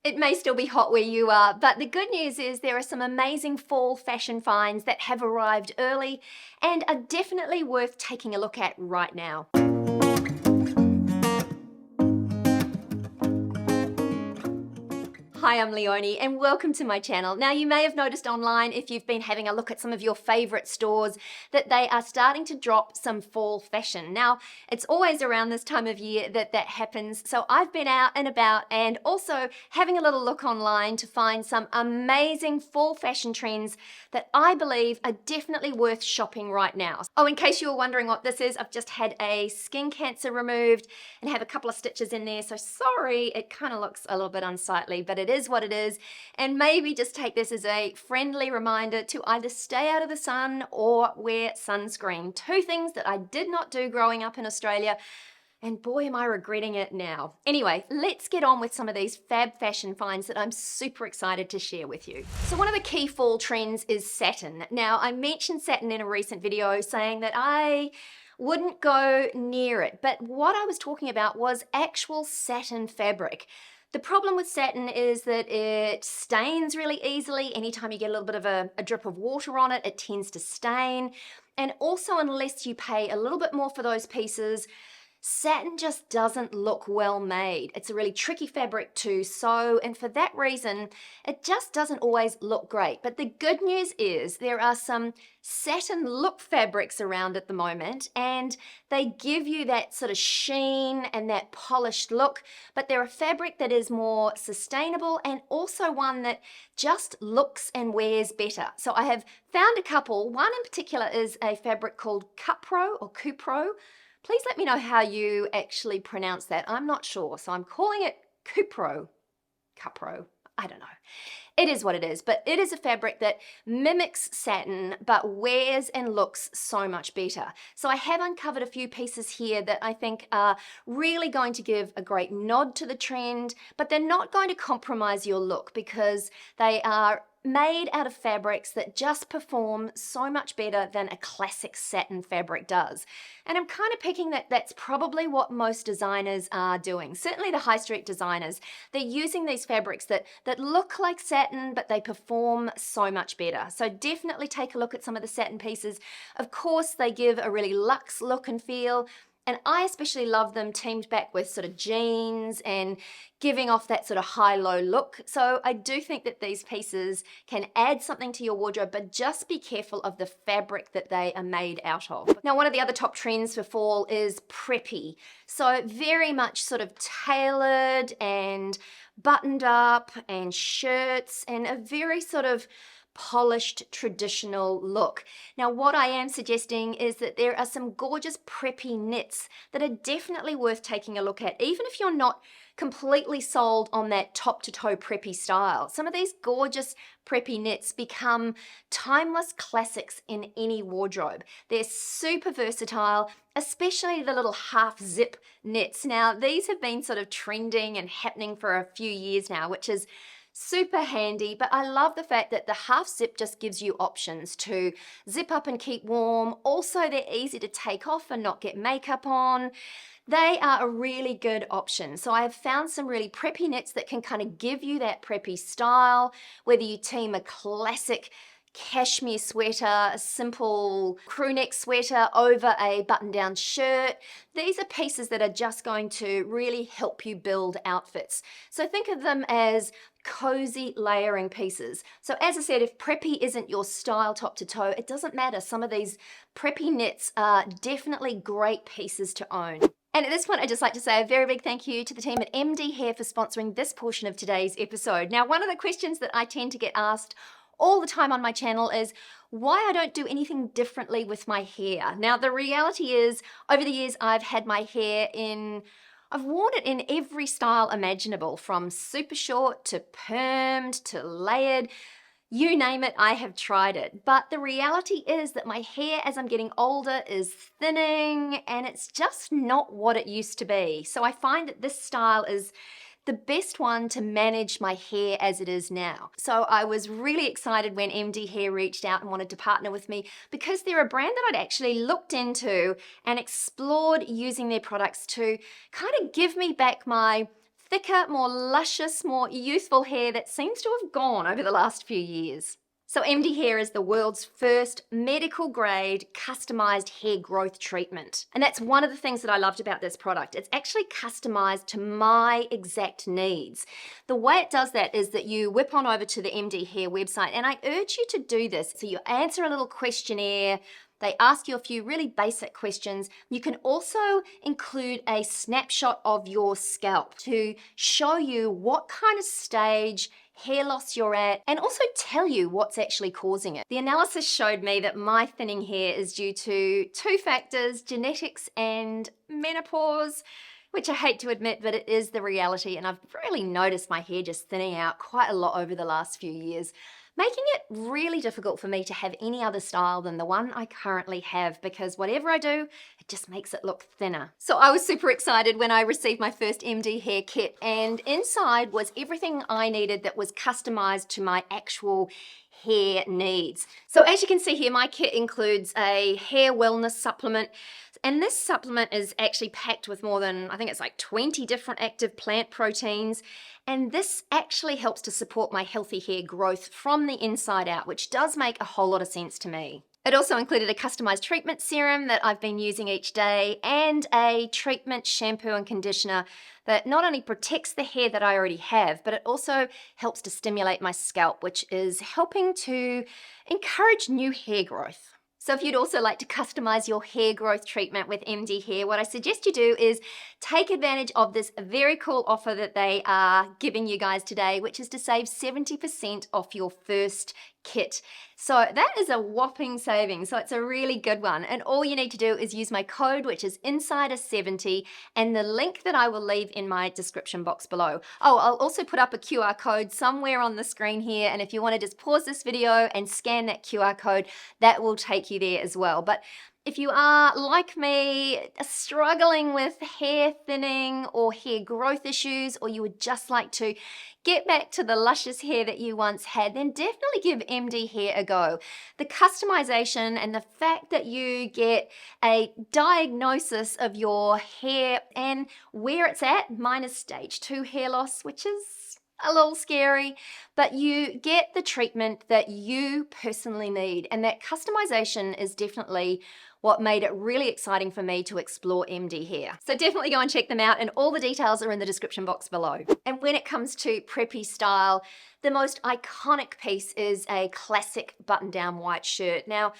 It may still be hot where you are, but the good news is there are some amazing fall fashion finds that have arrived early and are definitely worth taking a look at right now. Hi, I'm Leonie and welcome to my channel. Now, you may have noticed online, if you've been having a look at some of your favorite stores, that they are starting to drop some fall fashion. Now, it's always around this time of year that happens, so I've been out and about and also having a little look online to find some amazing fall fashion trends that I believe are definitely worth shopping right now. Oh, in case you were wondering what this is, I've just had a skin cancer removed and have a couple of stitches in there, so sorry, it kind of looks a little bit unsightly, but it is what it is, and maybe just take this as a friendly reminder to either stay out of the sun or wear sunscreen. Two things that I did not do growing up in Australia, and boy am I regretting it now. Anyway, let's get on with some of these fab fashion finds that I'm super excited to share with you. So one of the key fall trends is satin. Now, I mentioned satin in a recent video saying that I wouldn't go near it, but what I was talking about was actual satin fabric. The problem with satin is that it stains really easily. Anytime you get a little bit of a drip of water on it, it tends to stain. And also, unless you pay a little bit more for those pieces, satin just doesn't look well made. It's a really tricky fabric to sew, and for that reason, it just doesn't always look great. But the good news is there are some satin look fabrics around at the moment, and they give you that sort of sheen and that polished look, but they're a fabric that is more sustainable and also one that just looks and wears better. So I have found a couple. One in particular is a fabric called CUPRO or CUPRO. Please let me know how you actually pronounce that. I'm not sure, so I'm calling it CUPRO. CUPRO, I don't know. It is what it is, but it is a fabric that mimics satin, but wears and looks so much better. So I have uncovered a few pieces here that I think are really going to give a great nod to the trend, but they're not going to compromise your look because they are made out of fabrics that just perform so much better than a classic satin fabric does. And I'm kind of picking that that's probably what most designers are doing. Certainly the high street designers, they're using these fabrics that look like satin, but they perform so much better. So definitely take a look at some of the satin pieces. Of course, they give a really luxe look and feel, and I especially love them teamed back with sort of jeans and giving off that sort of high-low look. So I do think that these pieces can add something to your wardrobe, but just be careful of the fabric that they are made out of. Now, one of the other top trends for fall is preppy. So very much sort of tailored and buttoned up and shirts and a very sort of polished traditional look. Now, what I am suggesting is that there are some gorgeous preppy knits that are definitely worth taking a look at, even if you're not completely sold on that top to toe preppy style. Some of these gorgeous preppy knits become timeless classics in any wardrobe. They're super versatile, especially the little half zip knits. Now, these have been sort of trending and happening for a few years now, which is super handy, but I love the fact that the half zip just gives you options to zip up and keep warm. Also, they're easy to take off and not get makeup on. They are a really good option. So I have found some really preppy knits that can kind of give you that preppy style, whether you team a classic cashmere sweater, a simple crew neck sweater over a button-down shirt. These are pieces that are just going to really help you build outfits. So think of them as cozy layering pieces. So as I said, if preppy isn't your style top to toe, it doesn't matter. Some of these preppy knits are definitely great pieces to own. And at this point, I'd just like to say a very big thank you to the team at MD Hair for sponsoring this portion of today's episode. Now, one of the questions that I tend to get asked all the time on my channel is why I don't do anything differently with my hair. Now, the reality is, over the years, I've had my hair I've worn it in every style imaginable, from super short to permed to layered. You name it, I have tried it. But the reality is that my hair, as I'm getting older, is thinning, and it's just not what it used to be. So I find that this style is the best one to manage my hair as it is now. So I was really excited when MD Hair reached out and wanted to partner with me, because they're a brand that I'd actually looked into and explored using their products to kind of give me back my thicker, more luscious, more youthful hair that seems to have gone over the last few years. So MD Hair is the world's first medical grade customized hair growth treatment. And that's one of the things that I loved about this product. It's actually customized to my exact needs. The way it does that is that you whip on over to the MD Hair website, and I urge you to do this. So you answer a little questionnaire. They ask you a few really basic questions. You can also include a snapshot of your scalp to show you what kind of stage hair loss you're at, and also tell you what's actually causing it. The analysis showed me that my thinning hair is due to two factors, genetics and menopause, which I hate to admit, but it is the reality, and I've really noticed my hair just thinning out quite a lot over the last few years, making it really difficult for me to have any other style than the one I currently have, because whatever I do, it just makes it look thinner. So I was super excited when I received my first MD Hair kit, and inside was everything I needed that was customized to my actual hair needs. So as you can see here, my kit includes a hair wellness supplement, and this supplement is actually packed with more than, I think it's like 20 different active plant proteins, and this actually helps to support my healthy hair growth from the inside out, which does make a whole lot of sense to me. It also included a customized treatment serum that I've been using each day, and a treatment shampoo and conditioner that not only protects the hair that I already have, but it also helps to stimulate my scalp, which is helping to encourage new hair growth. So if you'd also like to customize your hair growth treatment with MD Hair, what I suggest you do is take advantage of this very cool offer that they are giving you guys today, which is to save 70% off your first kit. So that is a whopping saving. So it's a really good one. And all you need to do is use my code, which is Insider70, and the link that I will leave in my description box below. Oh, I'll also put up a QR code somewhere on the screen here. And if you want to just pause this video and scan that QR code, that will take you there as well. But if you are, like me, struggling with hair thinning or hair growth issues, or you would just like to get back to the luscious hair that you once had, then definitely give MD Hair a go. The customization and the fact that you get a diagnosis of your hair and where it's at, mine is stage 2 hair loss, which is a little scary, but you get the treatment that you personally need, and that customization is definitely what made it really exciting for me to explore MD Hair. So definitely go and check them out, and all the details are in the description box below. And when it comes to preppy style, the most iconic piece is a classic button-down white shirt. Now,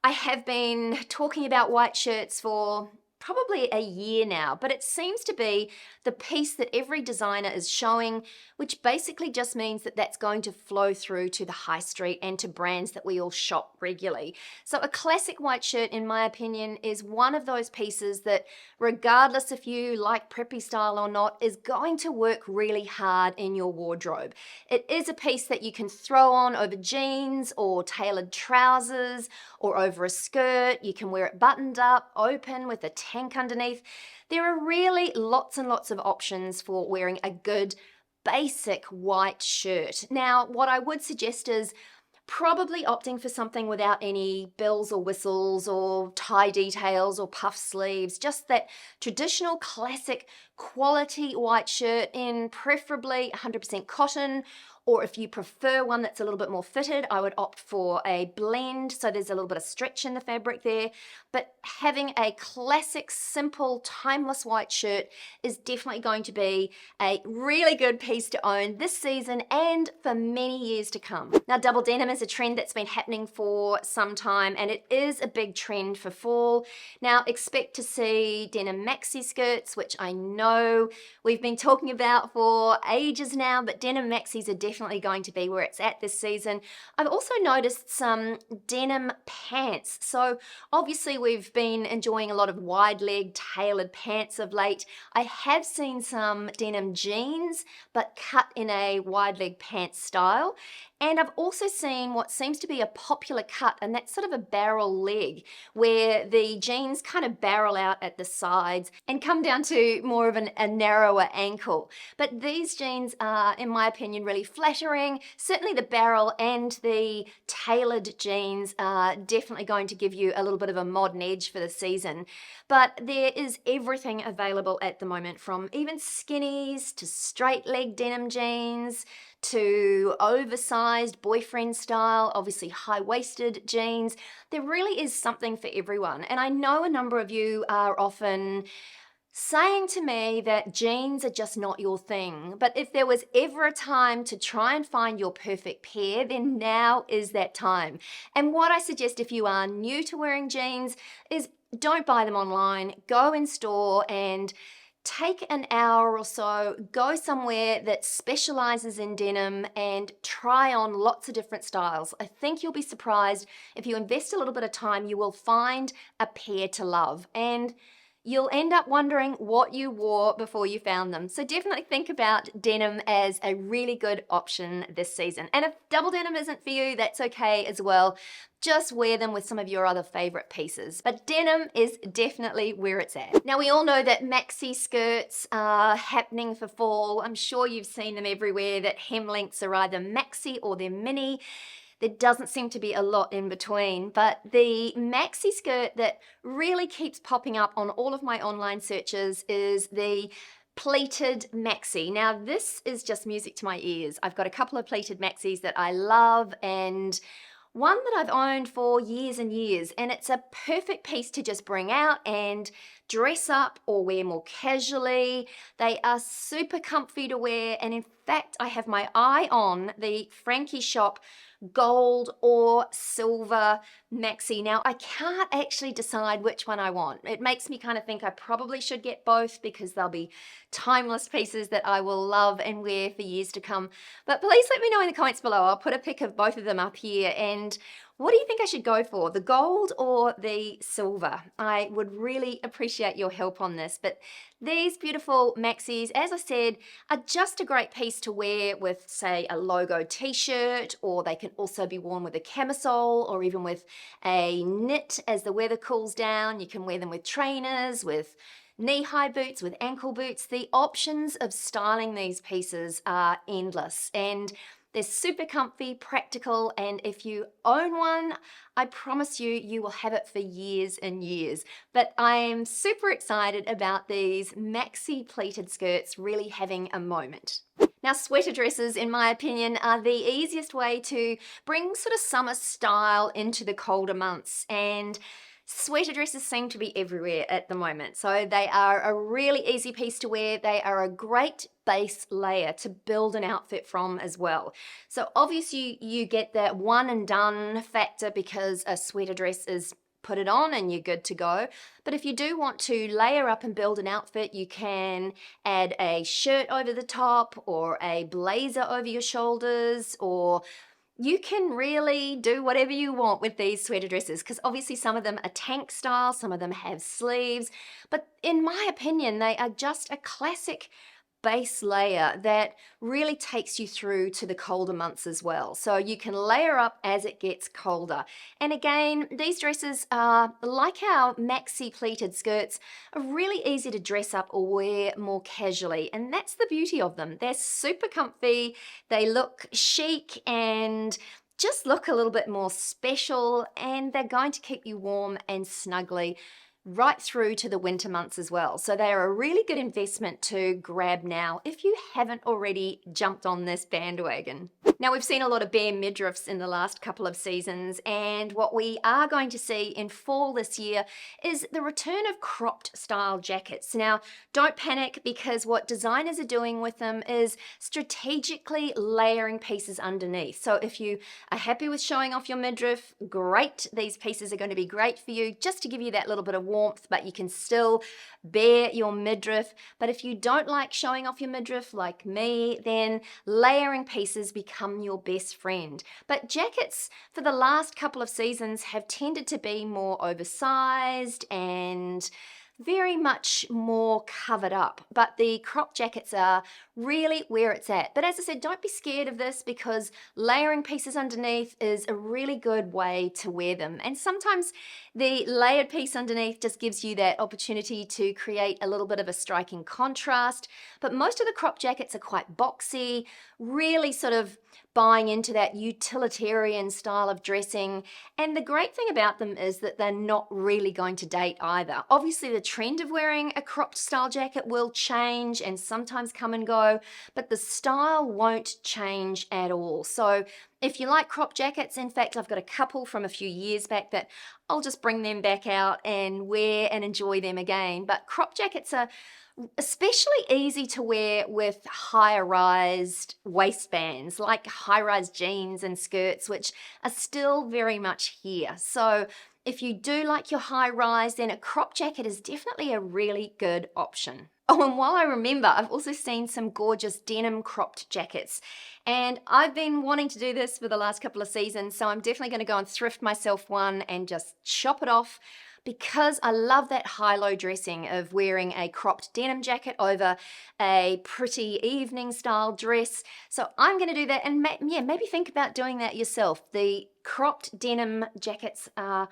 I have been talking about white shirts for probably a year now, but it seems to be the piece that every designer is showing, which basically just means that that's going to flow through to the high street and to brands that we all shop regularly. So a classic white shirt, in my opinion, is one of those pieces that, regardless if you like preppy style or not, is going to work really hard in your wardrobe. It is a piece that you can throw on over jeans or tailored trousers or over a skirt. You can wear it buttoned up, open, with a tank underneath. There are really lots and lots of options for wearing a good basic white shirt. Now, what I would suggest is probably opting for something without any bells or whistles or tie details or puff sleeves, just that traditional classic quality white shirt in preferably 100% cotton, or if you prefer one that's a little bit more fitted, I would opt for a blend, so there's a little bit of stretch in the fabric there. But having a classic, simple, timeless white shirt is definitely going to be a really good piece to own this season and for many years to come. Now, double denim is a trend that's been happening for some time, and it is a big trend for fall. Now, expect to see denim maxi skirts, which I know we've been talking about for ages now, but denim maxis are definitely going to be where it's at this season. I've also noticed some denim pants. So obviously we've been enjoying a lot of wide leg tailored pants of late. I have seen some denim jeans, but cut in a wide leg pant style. And I've also seen what seems to be a popular cut, and that's sort of a barrel leg, where the jeans kind of barrel out at the sides and come down to more of a narrower ankle. But these jeans are, in my opinion, really flattering. Certainly the barrel and the tailored jeans are definitely going to give you a little bit of a modern edge for the season. But there is everything available at the moment, from even skinnies to straight leg denim jeans to oversized boyfriend style, obviously high-waisted jeans. There really is something for everyone. And I know a number of you are often saying to me that jeans are just not your thing. But if there was ever a time to try and find your perfect pair, then now is that time. And what I suggest if you are new to wearing jeans is don't buy them online, go in store and take an hour or so, go somewhere that specializes in denim and try on lots of different styles. I think you'll be surprised if you invest a little bit of time, you will find a pair to love. And you'll end up wondering what you wore before you found them. So definitely think about denim as a really good option this season. And if double denim isn't for you, that's okay as well. Just wear them with some of your other favorite pieces. But denim is definitely where it's at. Now we all know that maxi skirts are happening for fall. I'm sure you've seen them everywhere, that hem lengths are either maxi or they're mini. There doesn't seem to be a lot in between, but the maxi skirt that really keeps popping up on all of my online searches is the pleated maxi. Now this is just music to my ears. I've got a couple of pleated maxis that I love, and one that I've owned for years and years, and it's a perfect piece to just bring out and dress up or wear more casually. They are super comfy to wear, and in fact I have my eye on the Frankie Shop gold or silver maxi. Now I can't actually decide which one I want. It makes me kind of think I probably should get both because they'll be timeless pieces that I will love and wear for years to come. But please let me know in the comments below. I'll put a pic of both of them up here. And what do you think I should go for, the gold or the silver? I would really appreciate your help on this. But these beautiful maxis, as I said, are just a great piece to wear with, say, a logo t-shirt, or they can also be worn with a camisole or even with a knit as the weather cools down. You can wear them with trainers, with knee-high boots, with ankle boots. The options of styling these pieces are endless, and they're super comfy, practical, and if you own one, I promise you, you will have it for years and years. But I'm super excited about these maxi pleated skirts really having a moment. Now, sweater dresses, in my opinion, are the easiest way to bring sort of summer style into the colder months, and sweater dresses seem to be everywhere at the moment. So they are a really easy piece to wear. They are a great base layer to build an outfit from as well. So obviously you get that one and done factor because a sweater dress is put it on and you're good to go. But if you do want to layer up and build an outfit, you can add a shirt over the top or a blazer over your shoulders, or you can really do whatever you want with these sweater dresses, because obviously some of them are tank style, some of them have sleeves, but in my opinion, they are just a classic base layer that really takes you through to the colder months as well. So you can layer up as it gets colder. And again, these dresses are, like our maxi pleated skirts, are really easy to dress up or wear more casually. And that's the beauty of them. They're super comfy, they look chic and just look a little bit more special, and they're going to keep you warm and snugly right through to the winter months as well. So they are a really good investment to grab now if you haven't already jumped on this bandwagon. Now, we've seen a lot of bare midriffs in the last couple of seasons, and what we are going to see in fall this year is the return of cropped style jackets. Now, don't panic, because what designers are doing with them is strategically layering pieces underneath. So if you are happy with showing off your midriff, great. These pieces are going to be great for you just to give you that little bit of warmth, but you can still bare your midriff. But if you don't like showing off your midriff like me, then layering pieces become your best friend. But jackets for the last couple of seasons have tended to be more oversized, and very much more covered up, but the crop jackets are really where it's at. But as I said, don't be scared of this, because layering pieces underneath is a really good way to wear them. And sometimes the layered piece underneath just gives you that opportunity to create a little bit of a striking contrast. But most of the crop jackets are quite boxy, really sort of buying into that utilitarian style of dressing. And the great thing about them is that they're not really going to date either. Obviously, the trend of wearing a cropped style jacket will change and sometimes come and go, but the style won't change at all. So if you like crop jackets, in fact, I've got a couple from a few years back that I'll just bring them back out and wear and enjoy them again. But crop jackets are especially easy to wear with higher-rised waistbands, like high-rise jeans and skirts, which are still very much here. So if you do like your high-rise, then a crop jacket is definitely a really good option. Oh, and while I remember, I've also seen some gorgeous denim cropped jackets, and I've been wanting to do this for the last couple of seasons, so I'm definitely going to go and thrift myself one and just chop it off, because I love that high-low dressing of wearing a cropped denim jacket over a pretty evening style dress. So I'm going to do that, and maybe think about doing that yourself. The cropped denim jackets are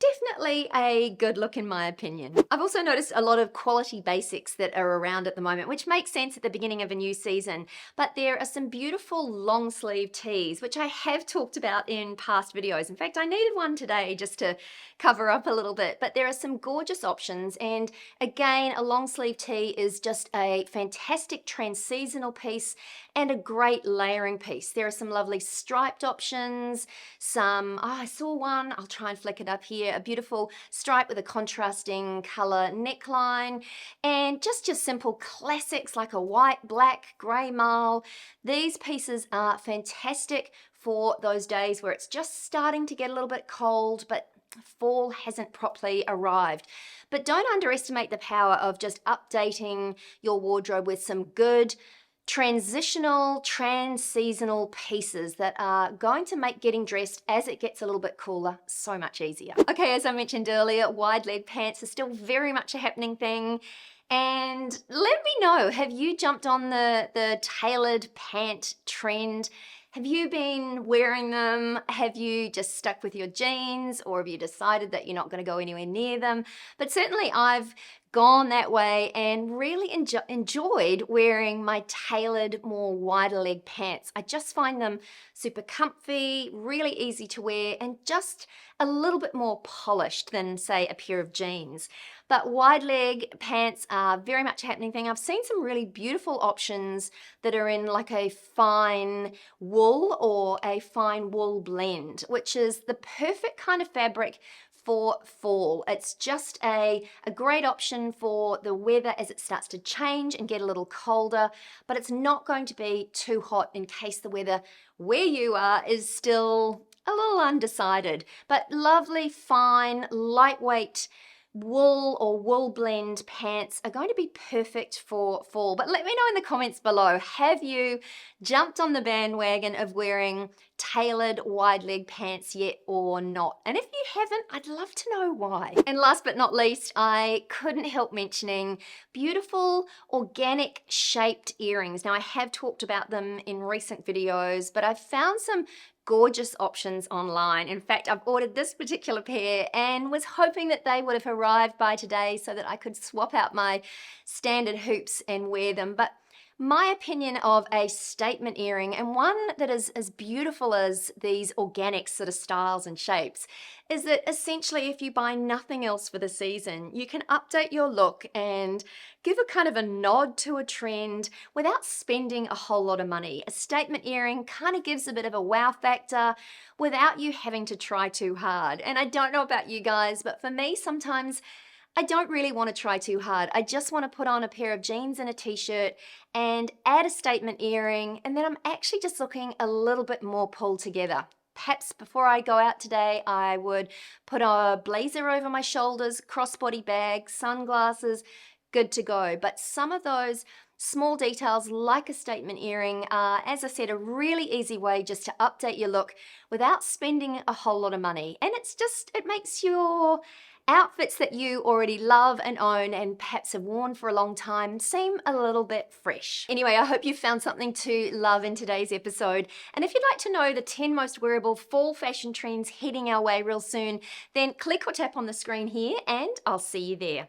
definitely a good look in my opinion. I've also noticed a lot of quality basics that are around at the moment, which makes sense at the beginning of a new season, but there are some beautiful long sleeve tees, which I have talked about in past videos. In fact, I needed one today just to cover up a little bit, but there are some gorgeous options. And again, a long sleeve tee is just a fantastic trans-seasonal piece and a great layering piece. There are some lovely striped options, I saw one, I'll try and flick it up here, a beautiful stripe with a contrasting color neckline, and just your simple classics like a white, black, gray marl. These pieces are fantastic for those days where it's just starting to get a little bit cold, but fall hasn't properly arrived. But don't underestimate the power of just updating your wardrobe with some good transitional, trans-seasonal pieces that are going to make getting dressed as it gets a little bit cooler so much easier. Okay, as I mentioned earlier, wide leg pants are still very much a happening thing. And let me know, have you jumped on the tailored pant trend? Have you been wearing them? Have you just stuck with your jeans, or have you decided that you're not going to go anywhere near them? But certainly I've gone that way and really enjoyed wearing my tailored, more wider leg pants. I just find them super comfy, really easy to wear, and just a little bit more polished than, say, a pair of jeans. But wide leg pants are very much a happening thing. I've seen some really beautiful options that are in like a fine wool or a fine wool blend, which is the perfect kind of fabric for fall. It's just a great option for the weather as it starts to change and get a little colder, but it's not going to be too hot in case the weather where you are is still a little undecided. But lovely, fine, lightweight wool or wool blend pants are going to be perfect for fall. But let me know in the comments below, have you jumped on the bandwagon of wearing tailored wide leg pants yet or not? And if you haven't, I'd love to know why. And last but not least, I couldn't help mentioning beautiful organic shaped earrings. Now, I have talked about them in recent videos, but I've found some gorgeous options online. In fact, I've ordered this particular pair and was hoping that they would have arrived by today so that I could swap out my standard hoops and wear them. But my opinion of a statement earring, and one that is as beautiful as these organic sort of styles and shapes, is that essentially if you buy nothing else for the season, you can update your look and give a kind of a nod to a trend without spending a whole lot of money. A statement earring kind of gives a bit of a wow factor without you having to try too hard. And I don't know about you guys, but for me, sometimes I don't really want to try too hard. I just want to put on a pair of jeans and a t-shirt and add a statement earring, and then I'm actually just looking a little bit more pulled together. Perhaps before I go out today, I would put a blazer over my shoulders, crossbody bag, sunglasses, good to go. But some of those small details like a statement earring are, as I said, a really easy way just to update your look without spending a whole lot of money. And it makes your outfits that you already love and own and perhaps have worn for a long time seem a little bit fresh. Anyway, I hope you found something to love in today's episode. And if you'd like to know the 10 most wearable fall fashion trends heading our way real soon, then click or tap on the screen here and I'll see you there.